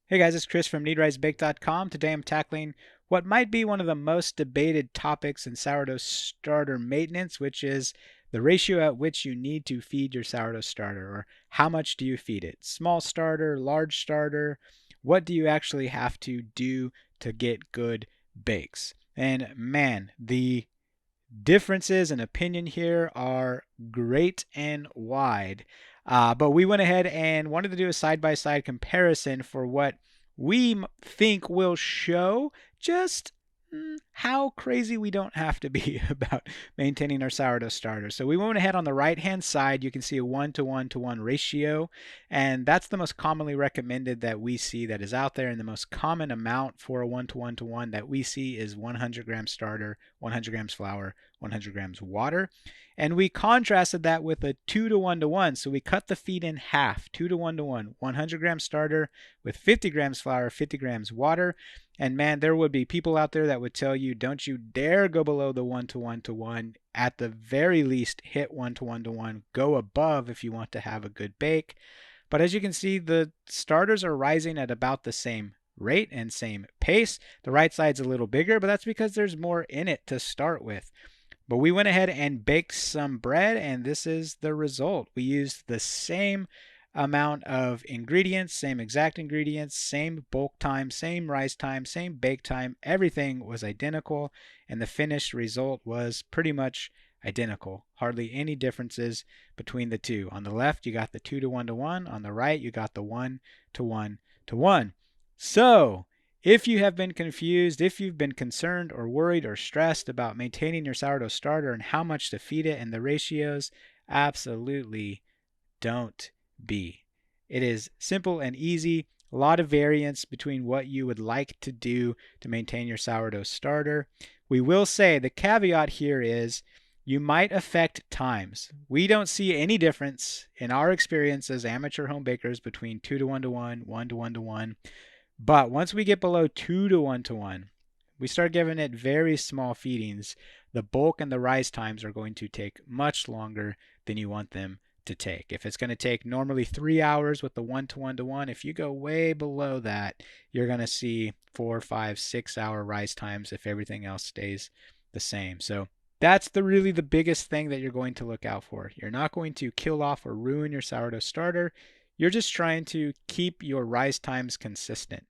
Hey guys, it's Chris from NeedRiceBake.com. Today I'm tackling what might be one of the most debated topics in sourdough starter maintenance, which is the ratio at which you need to feed your sourdough starter, or how much do you feed it? Small starter, large starter, what do you actually have to do to get good bakes? And man, the differences in opinion here are great and wide. But we went ahead and wanted to do a side-by-side comparison for what we think will show just how crazy we don't have to be about maintaining our sourdough starter. So we went ahead on the right-hand side. You can see a 1-to-1-to-1 ratio, and that's the most commonly recommended that we see that is out there. And the most common amount for a 1-to-1-to-1 that we see is 100 grams starter, 100 grams flour, 100 grams water. And we contrasted that with a 2-to-1-to-1. So we cut the feed in half, 2-to-1-to-1, 100 grams starter with 50 grams flour, 50 grams water. And man, there would be people out there that would tell you, don't you dare go below the 1-to-1-to-1. At the very least, hit 1-to-1-to-1. Go above if you want to have a good bake. But as you can see, the starters are rising at about the same rate and same pace. The right side's a little bigger, but that's because there's more in it to start with. But we went ahead and baked some bread, and this is the result. We used the same amount of ingredients, same exact ingredients, same bulk time, same rise time, same bake time. Everything was identical, and the finished result was pretty much identical. Hardly any differences between the two. On the left, you got the 2-to-1-to-1. On the right, you got the 1-to-1-to-1. So, if you have been confused, if you've been concerned or worried or stressed about maintaining your sourdough starter and how much to feed it and the ratios, absolutely don't be. It is simple and easy. A lot of variance between what you would like to do to maintain your sourdough starter. We will say the caveat here is you might affect times. We don't see any difference in our experience as amateur home bakers between 2-to-1-to-1, 1-to-1-to-1. But once we get below 2-to-1-to-1, we start giving it very small feedings. The bulk and the rise times are going to take much longer than you want them to take. If it's going to take normally 3 hours with the 1-to-1-to-1, if you go way below that, you're going to see 4, 5, 6 hour rise times if everything else stays the same. So that's really the biggest thing that you're going to look out for. You're not going to kill off or ruin your sourdough starter. You're just trying to keep your rise times consistent.